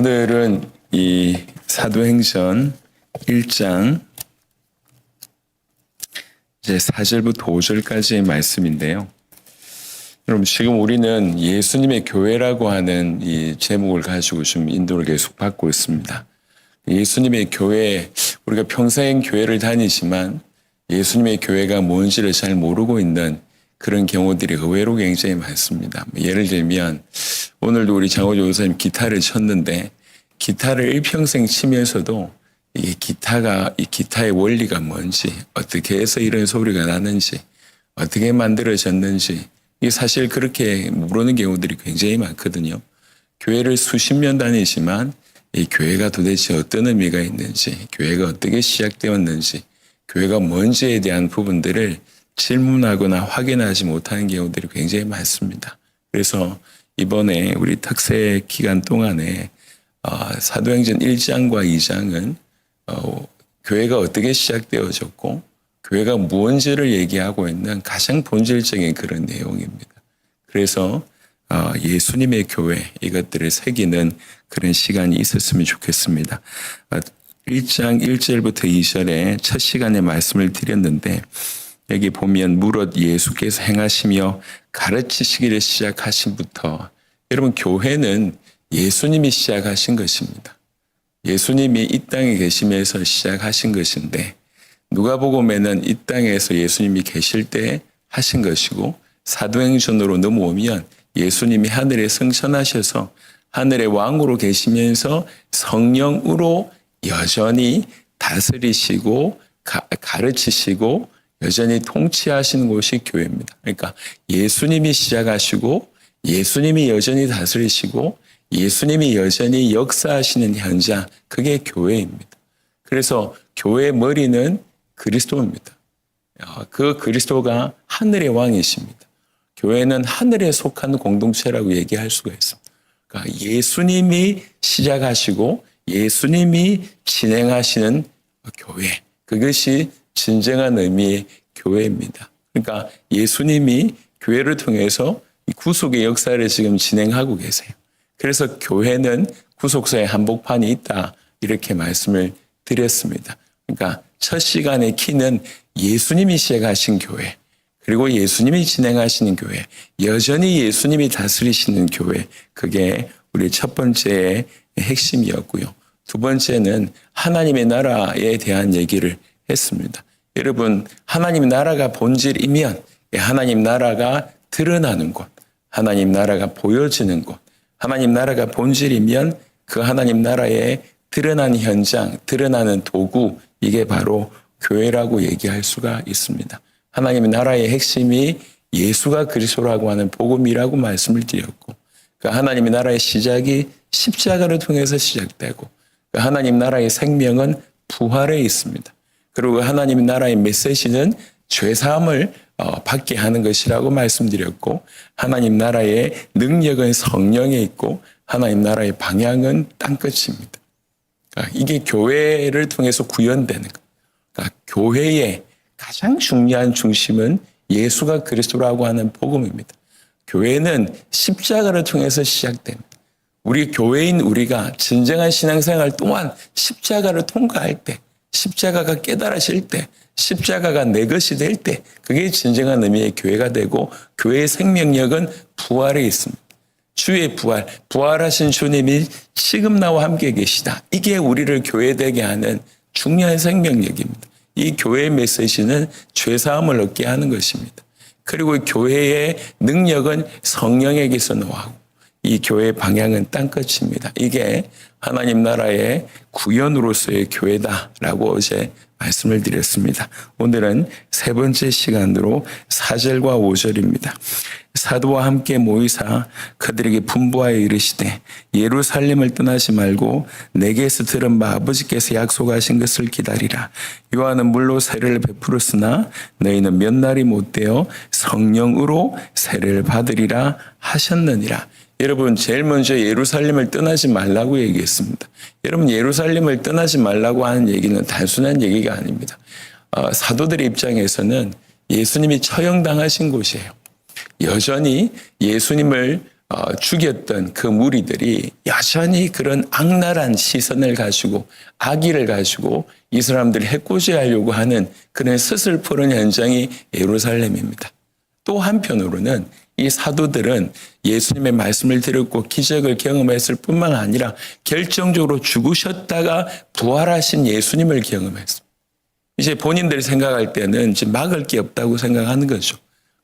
오늘은 이 사도행전 1장 이제 4절부터 5절까지의 말씀인데요. 여러분, 지금 우리는 예수님의 교회라고 하는 이 제목을 가지고 좀 인도를 계속 받고 있습니다. 예수님의 교회, 우리가 평생 교회를 다니지만 예수님의 교회가 뭔지를 잘 모르고 있는 그런 경우들이 의외로 굉장히 많습니다. 예를 들면 오늘도 우리 장호조 교사님 기타를 쳤는데 기타를 일평생 치면서도 이 기타의 원리가 뭔지, 어떻게 해서 이런 소리가 나는지, 어떻게 만들어졌는지, 이게 사실 그렇게 모르는 경우들이 굉장히 많거든요. 교회를 수십 년 다니지만 이 교회가 도대체 어떤 의미가 있는지, 교회가 어떻게 시작되었는지, 교회가 뭔지에 대한 부분들을 질문하거나 확인하지 못하는 경우들이 굉장히 많습니다. 그래서 이번에 우리 특세 기간 동안에 사도행전 1장과 2장은 교회가 어떻게 시작되어졌고 교회가 무엇인지를 얘기하고 있는 가장 본질적인 그런 내용입니다. 그래서 예수님의 교회, 이것들을 새기는 그런 시간이 있었으면 좋겠습니다. 1장 1절부터 2절에 첫 시간에 말씀을 드렸는데 여기 보면 무릇 예수께서 행하시며 가르치시기를 시작하신부터, 여러분, 교회는 예수님이 시작하신 것입니다. 예수님이 이 땅에 계시면서 시작하신 것인데 누가복음에는 이 땅에서 예수님이 계실 때 하신 것이고, 사도행전으로 넘어오면 예수님이 하늘에 승천하셔서 하늘의 왕으로 계시면서 성령으로 여전히 다스리시고 가르치시고 여전히 통치하시는 곳이 교회입니다. 그러니까 예수님이 시작하시고 예수님이 여전히 다스리시고 예수님이 여전히 역사하시는 현장, 그게 교회입니다. 그래서 교회의 머리는 그리스도입니다. 그 그리스도가 하늘의 왕이십니다. 교회는 하늘에 속한 공동체라고 얘기할 수가 있습니다. 그러니까 예수님이 시작하시고 예수님이 진행하시는 교회, 그것이 진정한 의미의 교회입니다. 그러니까 예수님이 교회를 통해서 구속의 역사를 지금 진행하고 계세요. 그래서 교회는 구속사의 한복판이 있다, 이렇게 말씀을 드렸습니다. 그러니까 첫 시간의 키는 예수님이 시작하신 교회, 그리고 예수님이 진행하시는 교회, 여전히 예수님이 다스리시는 교회, 그게 우리 첫 번째의 핵심이었고요. 두 번째는 하나님의 나라에 대한 얘기를 했습니다. 여러분, 하나님 나라가 본질이면 하나님 나라가 드러나는 곳, 하나님 나라가 보여지는 곳, 하나님 나라가 본질이면 그 하나님 나라에 드러나는 현장, 드러나는 도구, 이게 바로 교회라고 얘기할 수가 있습니다. 하나님의 나라의 핵심이 예수가 그리스도라고 하는 복음이라고 말씀을 드렸고, 그 하나님의 나라의 시작이 십자가를 통해서 시작되고, 그 하나님 나라의 생명은 부활에 있습니다. 그리고 하나님 나라의 메시지는 죄사함을 받게 하는 것이라고 말씀드렸고, 하나님 나라의 능력은 성령에 있고 하나님 나라의 방향은 땅끝입니다. 이게 교회를 통해서 구현되는 것. 그러니까 교회의 가장 중요한 중심은 예수가 그리스도라고 하는 복음입니다. 교회는 십자가를 통해서 시작됩니다. 우리 교회인 우리가 진정한 신앙생활 또한 십자가를 통과할 때, 십자가가 깨달아질 때, 십자가가 내 것이 될 때, 그게 진정한 의미의 교회가 되고, 교회의 생명력은 부활에 있습니다. 주의 부활, 부활하신 주님이 지금 나와 함께 계시다. 이게 우리를 교회되게 하는 중요한 생명력입니다. 이 교회의 메시지는 죄사함을 얻게 하는 것입니다. 그리고 교회의 능력은 성령에게서 나오고, 이 교회의 방향은 땅끝입니다. 이게 하나님 나라의 구현으로서의 교회다라고 어제 말씀을 드렸습니다. 오늘은 세 번째 시간으로 4절과 5절입니다. 사도와 함께 모이사 그들에게 분부하여 이르시되 예루살렘을 떠나지 말고 내게서 들은 바 아버지께서 약속하신 것을 기다리라. 요한은 물로 세례를 베풀었으나 너희는 몇 날이 못되어 성령으로 세례를 받으리라 하셨느니라. 여러분, 제일 먼저 예루살렘을 떠나지 말라고 얘기했습니다. 여러분, 예루살렘을 떠나지 말라고 하는 얘기는 단순한 얘기가 아닙니다. 사도들의 입장에서는 예수님이 처형당하신 곳이에요. 여전히 예수님을 죽였던 그 무리들이 여전히 그런 악랄한 시선을 가지고 악의를 가지고 이 사람들을 해코지하려고 하는 그런 스슬프른 현장이 예루살렘입니다. 또 한편으로는 이 사도들은 예수님의 말씀을 들었고 기적을 경험했을 뿐만 아니라 결정적으로 죽으셨다가 부활하신 예수님을 경험했습니다. 이제 본인들이 생각할 때는 이제 막을 게 없다고 생각하는 거죠.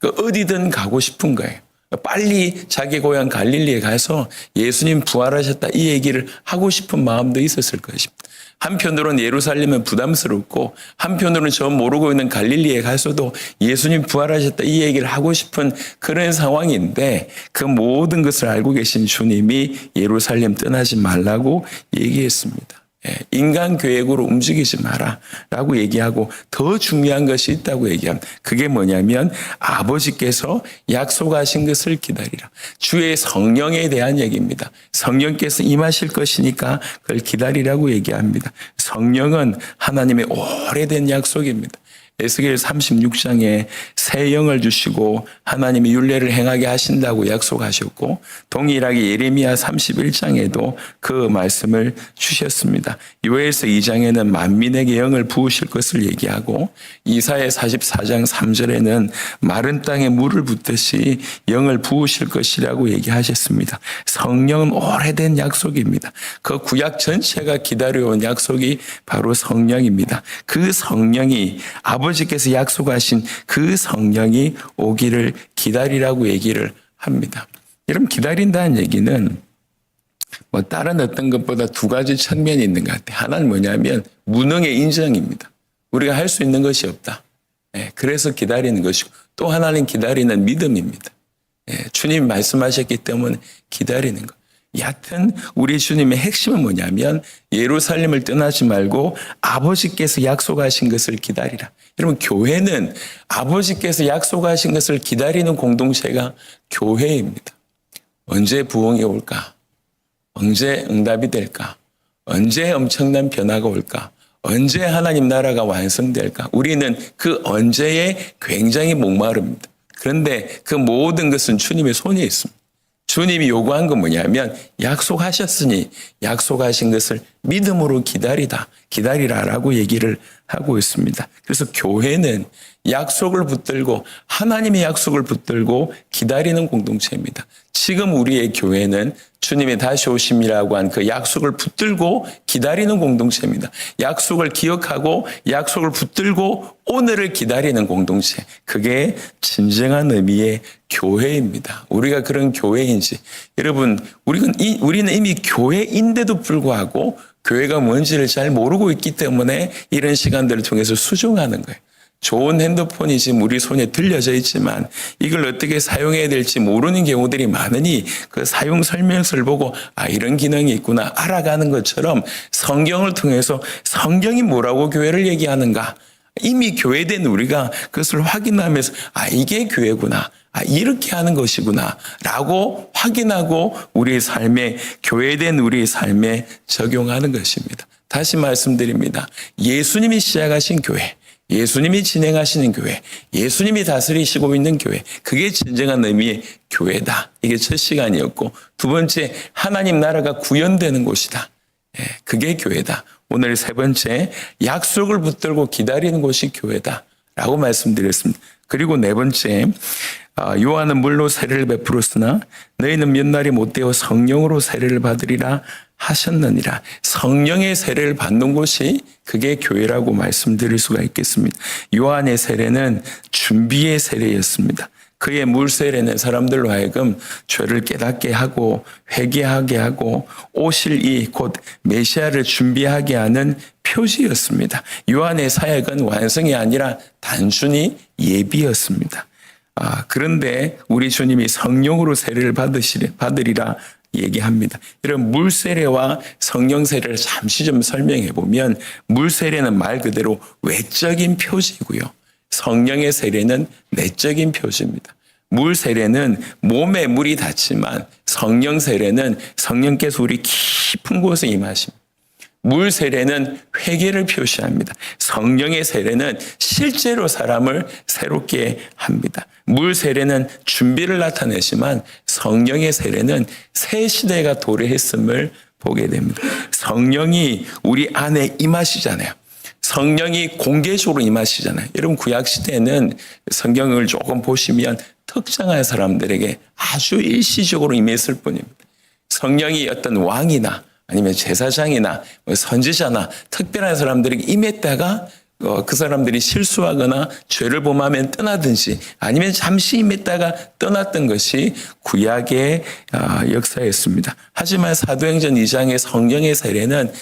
어디든 가고 싶은 거예요. 빨리 자기 고향 갈릴리에 가서 예수님 부활하셨다 이 얘기를 하고 싶은 마음도 있었을 것입니다. 한편으로는 예루살렘은 부담스럽고 한편으로는 저 모르고 있는 갈릴리에 가서도 예수님 부활하셨다 이 얘기를 하고 싶은 그런 상황인데 그 모든 것을 알고 계신 주님이 예루살렘 떠나지 말라고 얘기했습니다. 인간 계획으로 움직이지 마라 라고 얘기하고 더 중요한 것이 있다고 얘기합니다. 그게 뭐냐면 아버지께서 약속하신 것을 기다리라. 주의 성령에 대한 얘기입니다. 성령께서 임하실 것이니까 그걸 기다리라고 얘기합니다. 성령은 하나님의 오래된 약속입니다. 에스겔 36장에 새 영을 주시고 하나님의 율례를 행하게 하신다고 약속하셨고 동일하게 예레미야 31장에도 그 말씀을 주셨습니다. 요엘서 2장에는 만민에게 영을 부으실 것을 얘기하고 이사야 44장 3절에는 마른 땅에 물을 붓듯이 영을 부으실 것이라고 얘기하셨습니다. 성령은 오래된 약속입니다. 그 구약 전체가 기다려온 약속이 바로 성령입니다. 그 성령이 아버지께서 약속하신 그 성령이 오기를 기다리라고 얘기를 합니다. 여러분 기다린다는 얘기는 뭐 다른 어떤 것보다 두 가지 측면이 있는 것 같아요. 하나는 뭐냐면 무능의 인정입니다. 우리가 할 수 있는 것이 없다. 그래서 기다리는 것이고 또 하나는 기다리는 믿음입니다. 주님이 말씀하셨기 때문에 기다리는 것. 여하튼 우리 주님의 핵심은 뭐냐면 예루살렘을 떠나지 말고 아버지께서 약속하신 것을 기다리라. 여러분 교회는 아버지께서 약속하신 것을 기다리는 공동체가 교회입니다. 언제 부흥이 올까? 언제 응답이 될까? 언제 엄청난 변화가 올까? 언제 하나님 나라가 완성될까? 우리는 그 언제에 굉장히 목마릅니다. 그런데 그 모든 것은 주님의 손에 있습니다. 주님이 요구한 건 뭐냐면 약속하셨으니 약속하신 것을 믿음으로 기다리라라고 얘기를 하고 있습니다. 그래서 교회는 약속을 붙들고 하나님의 약속을 붙들고 기다리는 공동체입니다. 지금 우리의 교회는 주님의 다시 오심이라고 한 그 약속을 붙들고 기다리는 공동체입니다. 약속을 기억하고 약속을 붙들고 오늘을 기다리는 공동체. 그게 진정한 의미의 교회입니다. 우리가 그런 교회인지. 여러분, 우리는 이미 교회인데도 불구하고 교회가 뭔지를 잘 모르고 있기 때문에 이런 시간들을 통해서 수정하는 거예요. 좋은 핸드폰이 지금 우리 손에 들려져 있지만 이걸 어떻게 사용해야 될지 모르는 경우들이 많으니 그 사용 설명서를 보고 이런 기능이 있구나 알아가는 것처럼 성경을 통해서 성경이 뭐라고 교회를 얘기하는가 이미 교회된 우리가 그것을 확인하면서 이게 교회구나. 이렇게 하는 것이구나 라고 확인하고 우리의 삶에 교회된 우리의 삶에 적용하는 것입니다. 다시 말씀드립니다. 예수님이 시작하신 교회, 예수님이 진행하시는 교회, 예수님이 다스리시고 있는 교회, 그게 진정한 의미의 교회다. 이게 첫 시간이었고 두 번째 하나님 나라가 구현되는 곳이다. 그게 교회다. 오늘 세 번째 약속을 붙들고 기다리는 곳이 교회다 라고 말씀드렸습니다. 그리고 네 번째 요한은 물로 세례를 베풀었으나 너희는 몇 날이 못되어 성령으로 세례를 받으리라 하셨느니라. 성령의 세례를 받는 곳이 그게 교회라고 말씀드릴 수가 있겠습니다. 요한의 세례는 준비의 세례였습니다. 그의 물 세례는 사람들로 하여금 죄를 깨닫게 하고 회개하게 하고 오실 이 곧 메시아를 준비하게 하는 표지였습니다. 요한의 사역은 완성이 아니라 단순히 예비였습니다. 그런데 우리 주님이 성령으로 세례를 받으리라 얘기합니다. 이런 물 세례와 성령 세례를 잠시 좀 설명해 보면 물 세례는 말 그대로 외적인 표지고요. 성령의 세례는 내적인 표지입니다. 물 세례는 몸에 물이 닿지만 성령 세례는 성령께서 우리 깊은 곳에 임하십니다. 물 세례는 회개를 표시합니다. 성령의 세례는 실제로 사람을 새롭게 합니다. 물 세례는 준비를 나타내지만 성령의 세례는 새 시대가 도래했음을 보게 됩니다. 성령이 우리 안에 임하시잖아요. 성령이 공개적으로 임하시잖아요. 여러분 구약 시대에는 성경을 조금 보시면 특정한 사람들에게 아주 일시적으로 임했을 뿐입니다. 성령이 어떤 왕이나 아니면 제사장이나 선지자나 특별한 사람들에게 임했다가 그 사람들이 실수하거나 죄를 범하면 떠나든지 아니면 잠시 임했다가 떠났던 것이 구약의 역사였습니다. 하지만 사도행전 2장의 성령의 세례는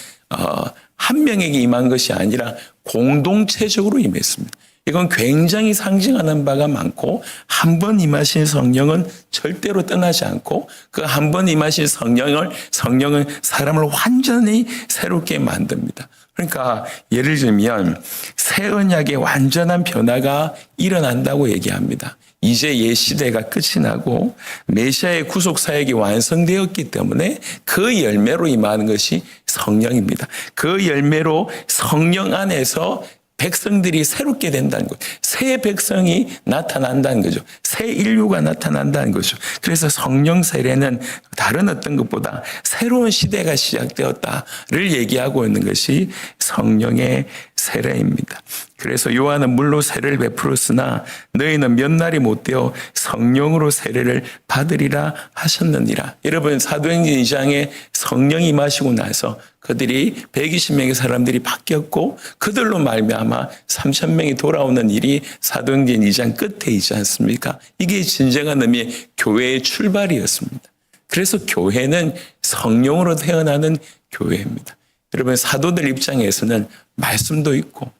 한 명에게 임한 것이 아니라 공동체적으로 임했습니다. 이건 굉장히 상징하는 바가 많고 한 번 임하신 성령은 절대로 떠나지 않고 그 한 번 임하신 성령은 사람을 완전히 새롭게 만듭니다. 그러니까 예를 들면 새 언약의 완전한 변화가 일어난다고 얘기합니다. 이제 옛 시대가 끝이 나고 메시아의 구속 사역이 완성되었기 때문에 그 열매로 임하는 것이 성령입니다. 그 열매로 성령 안에서 백성들이 새롭게 된다는 거죠. 새 백성이 나타난다는 거죠. 새 인류가 나타난다는 거죠. 그래서 성령 세례는 다른 어떤 것보다 새로운 시대가 시작되었다를 얘기하고 있는 것이 성령의 세례입니다. 그래서 요한은 물로 세례를 베풀었으나 너희는 몇 날이 못되어 성령으로 세례를 받으리라 하셨느니라. 여러분 사도행전 2장에 성령이 임하시고 나서 그들이 120명의 사람들이 바뀌었고 그들로 말미암아 3,000명이 돌아오는 일이 사도행전 2장 끝에 있지 않습니까? 이게 진정한 의미의 교회의 출발이었습니다. 그래서 교회는 성령으로 태어나는 교회입니다. 여러분 사도들 입장에서는 말씀도 있고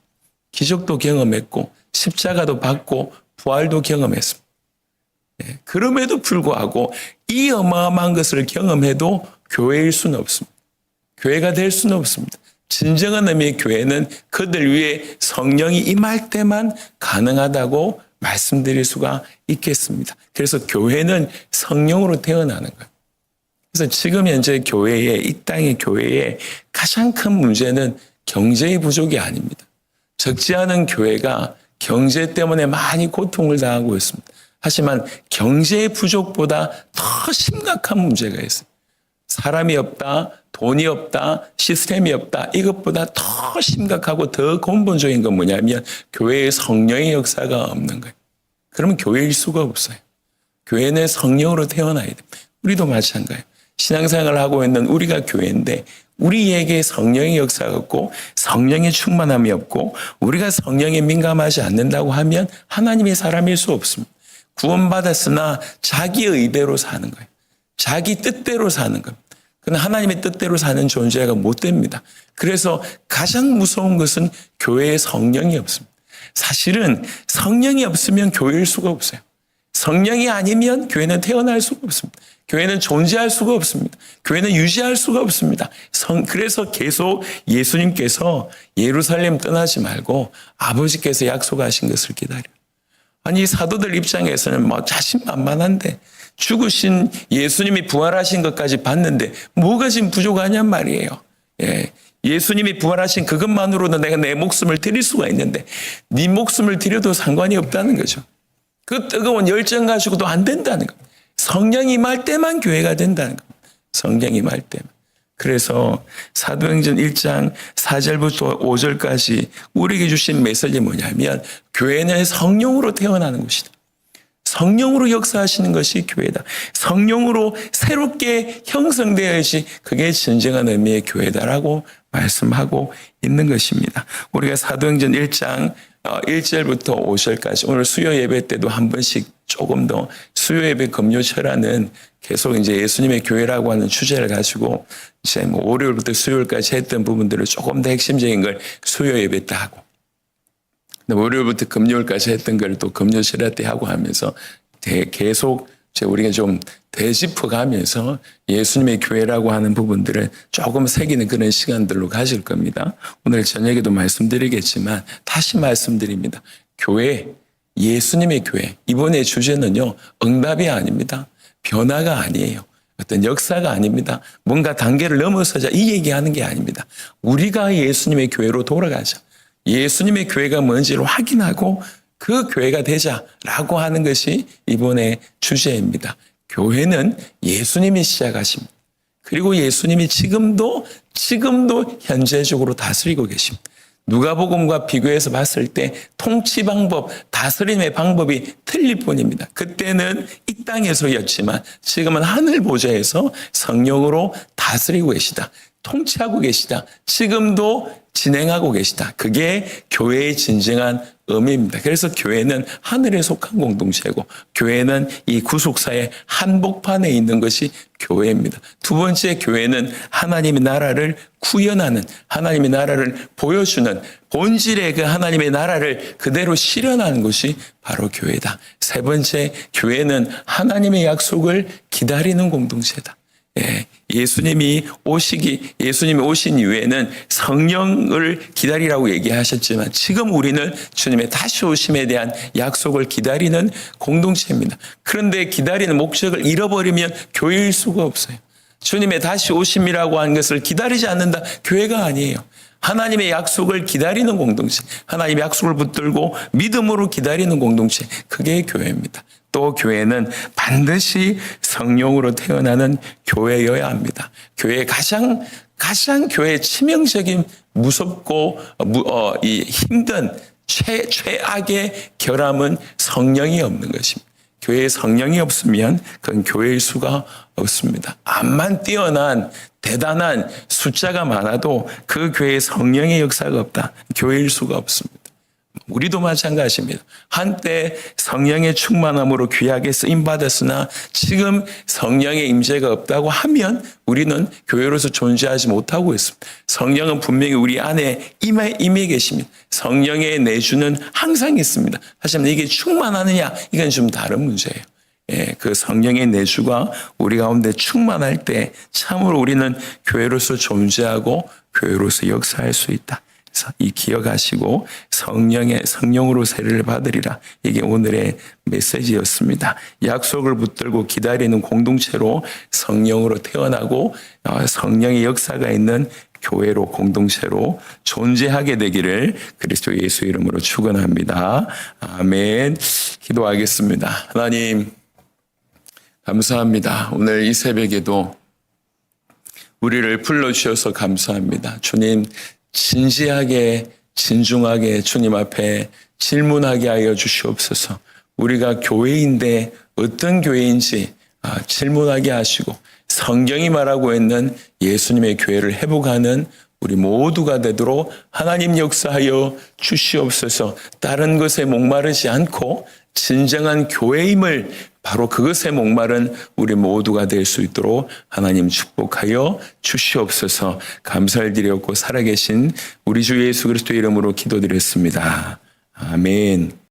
기적도 경험했고 십자가도 받고 부활도 경험했습니다. 그럼에도 불구하고 이 어마어마한 것을 경험해도 교회일 수는 없습니다. 교회가 될 수는 없습니다. 진정한 의미의 교회는 그들 위에 성령이 임할 때만 가능하다고 말씀드릴 수가 있겠습니다. 그래서 교회는 성령으로 태어나는 거예요. 그래서 지금 현재 이 땅의 교회의 가장 큰 문제는 경제의 부족이 아닙니다. 적지 않은 교회가 경제 때문에 많이 고통을 당하고 있습니다. 하지만 경제의 부족보다 더 심각한 문제가 있어요. 사람이 없다, 돈이 없다, 시스템이 없다. 이것보다 더 심각하고 더 근본적인 건 뭐냐면 교회의 성령의 역사가 없는 거예요. 그러면 교회일 수가 없어요. 교회는 성령으로 태어나야 됩니다. 우리도 마찬가지예요. 신앙생활을 하고 있는 우리가 교회인데 우리에게 성령의 역사가 없고 성령의 충만함이 없고 우리가 성령에 민감하지 않는다고 하면 하나님의 사람일 수 없습니다. 구원받았으나 자기의 의대로 사는 거예요. 자기 뜻대로 사는 겁니다. 그건 하나님의 뜻대로 사는 존재가 못 됩니다. 그래서 가장 무서운 것은 교회에 성령이 없습니다. 사실은 성령이 없으면 교회일 수가 없어요. 성령이 아니면 교회는 태어날 수가 없습니다. 교회는 존재할 수가 없습니다. 교회는 유지할 수가 없습니다. 그래서 계속 예수님께서 예루살렘 떠나지 말고 아버지께서 약속하신 것을 기다려요. 아니 사도들 입장에서는 자신만만한데 죽으신 예수님이 부활하신 것까지 봤는데 뭐가 지금 부족하냔 말이에요. 예수님이 부활하신 그것만으로도 내가 내 목숨을 드릴 수가 있는데 네 목숨을 드려도 상관이 없다는 거죠. 그 뜨거운 열정 가지고도 안 된다는 겁니다. 성령이 임할 때만 교회가 된다는 겁니다. 성령이 임할 때만. 그래서 사도행전 1장 4절부터 5절까지 우리에게 주신 메시지 뭐냐면 교회는 성령으로 태어나는 것이다. 성령으로 역사하시는 것이 교회다. 성령으로 새롭게 형성되어야지 그게 진정한 의미의 교회다라고 말씀하고 있는 것입니다. 우리가 사도행전 1장 1절부터 5절까지 오늘 수요 예배 때도 한 번씩 조금 더 수요 예배 금요철화는 계속 이제 예수님의 교회라고 하는 주제를 가지고 이제 월요일부터 수요일까지 했던 부분들을 조금 더 핵심적인 걸 수요 예배 때 하고 월요일부터 금요일까지 했던 걸 또 금요철화 때 하고 하면서 계속 우리가 좀 되짚어가면서 예수님의 교회라고 하는 부분들을 조금 새기는 그런 시간들로 가질 겁니다. 오늘 저녁에도 말씀드리겠지만 다시 말씀드립니다. 교회, 예수님의 교회. 이번에 주제는요. 응답이 아닙니다. 변화가 아니에요. 어떤 역사가 아닙니다. 뭔가 단계를 넘어서자 이 얘기하는 게 아닙니다. 우리가 예수님의 교회로 돌아가자. 예수님의 교회가 뭔지를 확인하고 그 교회가 되자라고 하는 것이 이번의 주제입니다. 교회는 예수님이 시작하십니다. 그리고 예수님이 지금도 현재적으로 다스리고 계십니다. 누가복음과 비교해서 봤을 때 통치 방법, 다스림의 방법이 틀릴 뿐입니다. 그때는 이 땅에서였지만 지금은 하늘 보좌에서 성령으로 다스리고 계시다. 통치하고 계시다. 지금도 진행하고 계시다. 그게 교회의 진정한 의미입니다. 그래서 교회는 하늘에 속한 공동체고 교회는 이 구속사의 한복판에 있는 것이 교회입니다. 두 번째, 교회는 하나님의 나라를 구현하는, 하나님의 나라를 보여주는 본질의 그 하나님의 나라를 그대로 실현하는 것이 바로 교회다. 세 번째, 교회는 하나님의 약속을 기다리는 공동체다. 예수님이 오신 이후에는 성령을 기다리라고 얘기하셨지만 지금 우리는 주님의 다시 오심에 대한 약속을 기다리는 공동체입니다. 그런데 기다리는 목적을 잃어버리면 교회일 수가 없어요. 주님의 다시 오심이라고 하는 것을 기다리지 않는다. 교회가 아니에요. 하나님의 약속을 기다리는 공동체, 하나님의 약속을 붙들고 믿음으로 기다리는 공동체, 그게 교회입니다. 또 교회는 반드시 성령으로 태어나는 교회여야 합니다. 교회의 가장 교회의 치명적인 무섭고 이 힘든 최악의 결함은 성령이 없는 것입니다. 교회에 성령이 없으면 그건 교회일 수가 없습니다. 암만 뛰어난 대단한 숫자가 많아도 그 교회에 성령의 역사가 없다. 교회일 수가 없습니다. 우리도 마찬가지입니다. 한때 성령의 충만함으로 귀하게 쓰임받았으나 지금 성령의 임재가 없다고 하면 우리는 교회로서 존재하지 못하고 있습니다. 성령은 분명히 우리 안에 임해 계십니다. 성령의 내주는 항상 있습니다. 하지만 이게 충만하느냐, 이건 좀 다른 문제예요. 그 성령의 내주가 우리 가운데 충만할 때 참으로 우리는 교회로서 존재하고 교회로서 역사할 수 있다. 그래서 이 기억하시고 성령으로 세례를 받으리라. 이게 오늘의 메시지였습니다. 약속을 붙들고 기다리는 공동체로 성령으로 태어나고 성령의 역사가 있는 교회로, 공동체로 존재하게 되기를 그리스도 예수 이름으로 축원합니다. 아멘. 기도하겠습니다. 하나님 감사합니다. 오늘 이 새벽에도 우리를 불러주셔서 감사합니다. 주님, 진지하게 진중하게 주님 앞에 질문하게 하여 주시옵소서. 우리가 교회인데 어떤 교회인지 질문하게 하시고 성경이 말하고 있는 예수님의 교회를 회복하는 우리 모두가 되도록 하나님 역사하여 주시옵소서. 다른 것에 목마르지 않고 진정한 교회임을 바로 그것에 목마른 우리 모두가 될 수 있도록 하나님 축복하여 주시옵소서. 감사를 드렸고 살아계신 우리 주 예수 그리스도의 이름으로 기도드렸습니다. 아멘.